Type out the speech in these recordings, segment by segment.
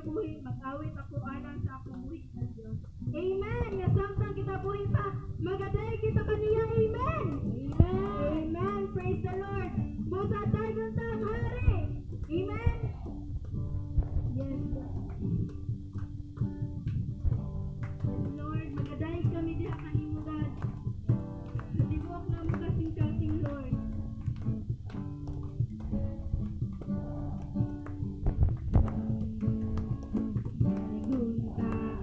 buhi, mag-awit ako alang sa akong buhi na Diyos. Amen! Nga samtang kita buhi pa, magaday kita kaniya. Amen! Amen! Amen! Praise the Lord! Busa dagon ta ang hari! Amen! Yes, Lord, magaday kami diha kanimo, God. Sa tibuok na mo kasing-kasing, Lord. Gunta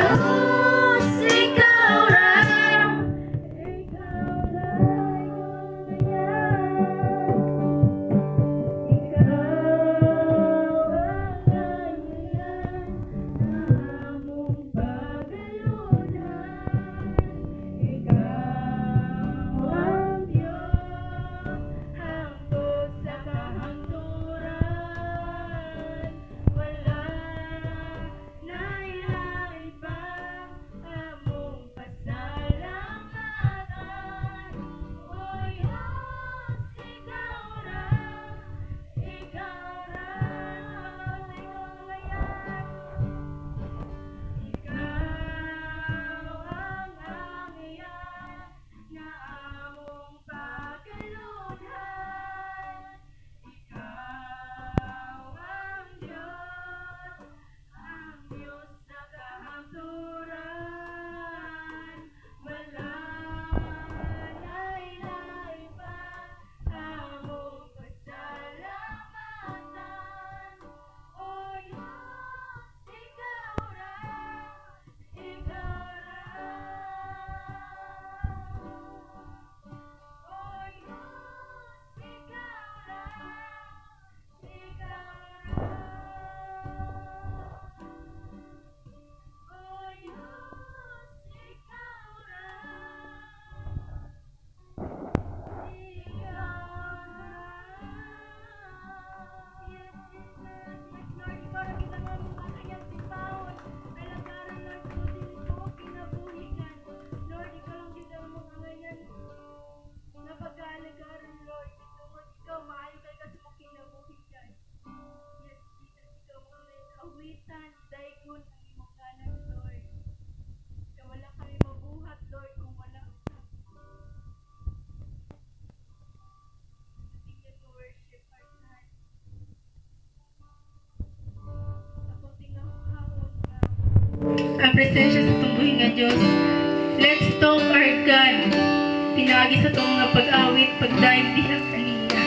Diyos, ikaw lang. Ang presensya sa tumbuhin nga Diyos. Let's talk our God. Pinagi sa itong mga pag-awit, pagdaig diha kanina.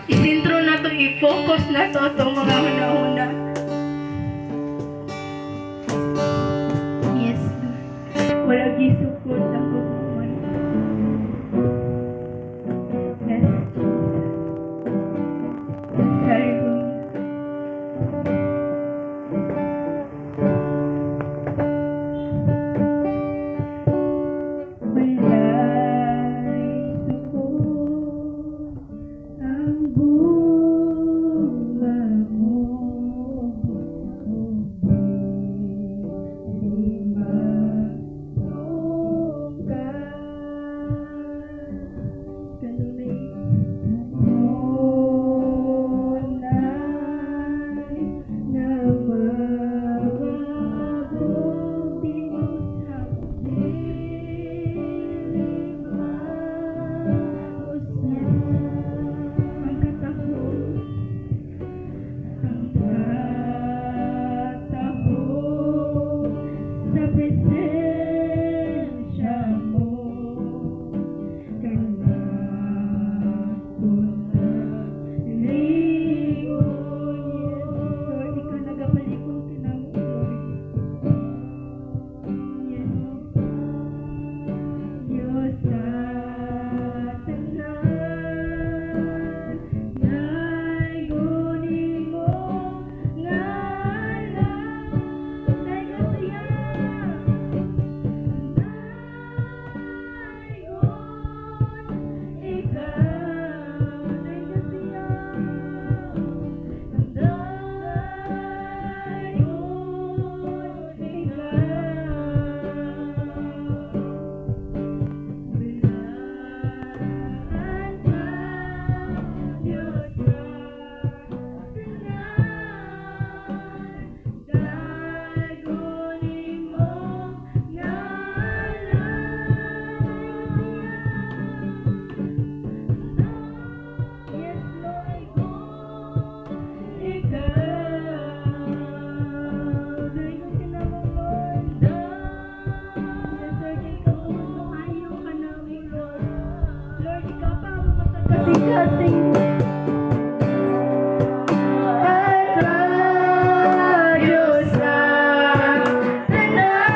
Isintro na ito, i-focus na ito itong mga huna-huna. Yes, Lord. Wala gisukod ang kukuman. Yes, Jesus. Hallelujah.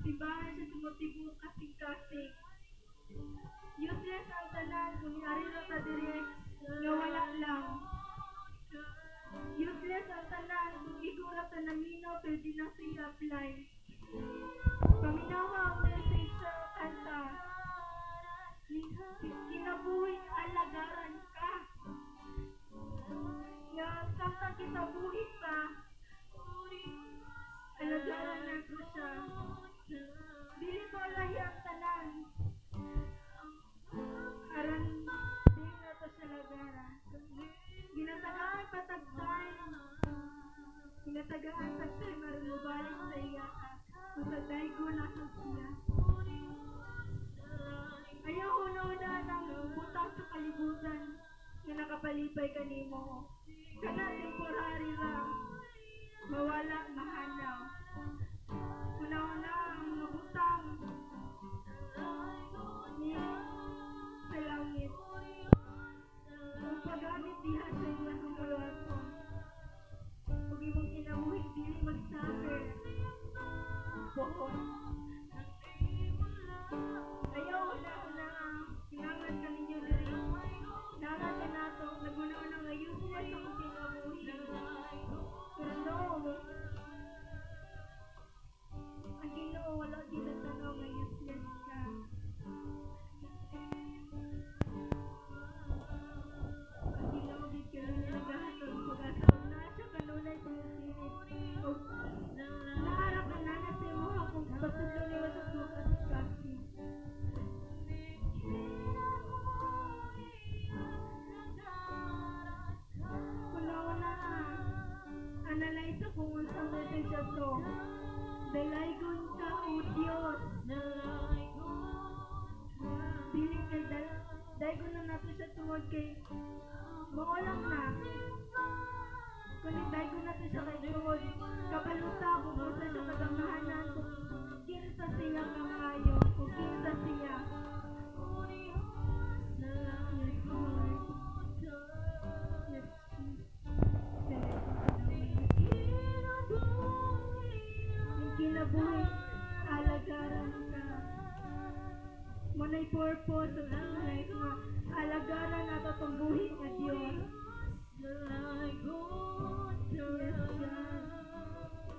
simbahan sa tumutibok kasing-kasing. Useless ang tanan kung niari ra ta dire nga wala lang. Useless ang tanan kung igura ta naminaw pero di na siya apply. Paminawa ang message sa kanta. Kinabuhi alagaran ka. Nga samtang kinabuhi pa, alagaran na ko siya. Dili ko lahi ang tanan. Aran dili na to siya lagaran. Ginatagaan patagtay. Ginatagaan tagtay marumubalik sa iya ka. Matagday ko na sa siya. Ayaw una-una ng butang sa kalibutan na nakapalipay kanimo. Kana temporary lang. Mawala, mahanaw. Una-una ang mga butang ni sa langit. Ang paggamit diha sa iwan ng malwason. Huwag imong kinabuhin dili mag-suffer. Buhon. Ayaw una-una hinangan ka ninyo diri. Hinangan ka nato. Naguna-una nga useless ako kinabuhin. Pero no. Ang Ginoo wala ginatanaw nga useless ka. Ang Ginoo gid ka rin nagahatod pag-asa. Na siya kanunay sa sirit. O naarap ang nana sa imo akong pagtudlo niwa sa tuwa kasi. Kuna-una analyze ko kung unsang message ato. Dalaygon ka o Diyos. Dili kay daygon na nato siya tungod kay maulang na. Kung daygon nato siya kay tungod kabaluta kung unsa siya kagangahanan kung kinsa siya kamaayo kung kinsa siya. Yes, Lord. Yes, kinabuhi alagaran ka. Muna'y purpose sa atong life nga alagaran ato tong buhi nga Dios. Yes, God.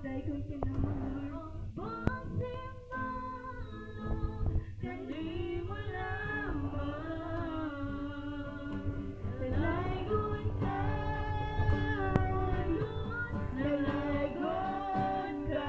Dahil kong kinamang Lord. Kanimo lamang dalaygon ka. Dalaygon ka.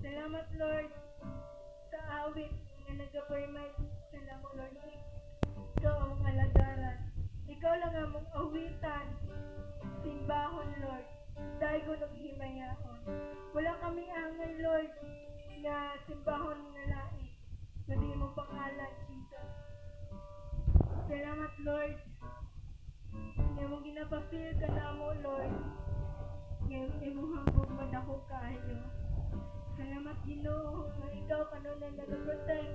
Salamat Lord sa awit nga nag-permit. Salamat Lord. Ikaw ang alagaran. awitan, simbahon, Lord. Dahil ko naghimayahon. Wala kami angay, Lord, na simbahon na lain. Kundi mo pangalan, Jesus. Salamat, Lord. Ngayon mong ginapafeel ka na mo, Lord. Ngayon mong hambog madako kayo. Salamat, Ginoo, nga ikaw kanunan nag-protect.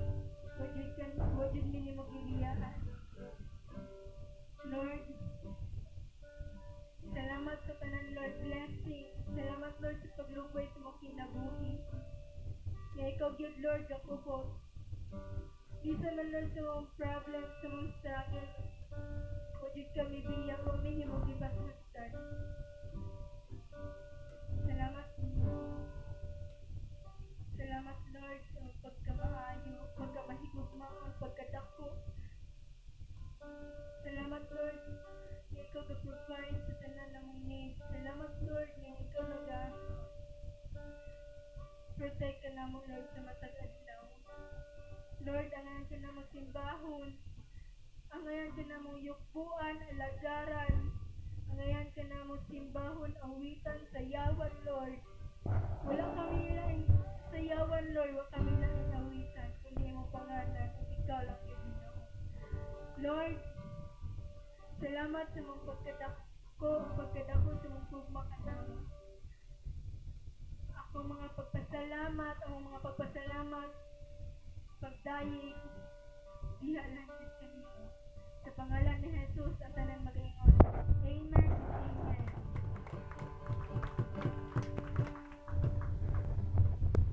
Wajud mini mo giliyaan. Lord, salamat sa tanan, Lord, blessing. Salamat, Lord, sa paglungkoy sa mong kinabuhi. Nga ikaw, good Lord, kakubot. Di sa man, Lord, sa mong problem, sa mong struggle. Wajud kami biya ko, mini mo gibas na start. Salamat, salamat, Lord, sa pagkamaayo, pagkamahigugma, pagkadako. Salamat, Lord, na ikaw ga-provide sa tanan ng mong needs. Salamat, Lord, na ikaw protect ka na mo, Lord, sa matag adlaw. Lord, angayan ka na magsimbahon. Angayan ka na mong yukbuan, alagaran. Angayan ka na mong simbahon, awitan, sayawan, Lord. Wala kami lang sayawan, Lord. Wala kami lang awitan. Kundi mo pangalan at ikaw lang yung Ginoo. Lord, salamat sa mong pagkadako sa mong tugma ka namin. Ako mga pagpasalamat, pagdayig, diha lang sa kanino. Sa pangalan ni Jesus,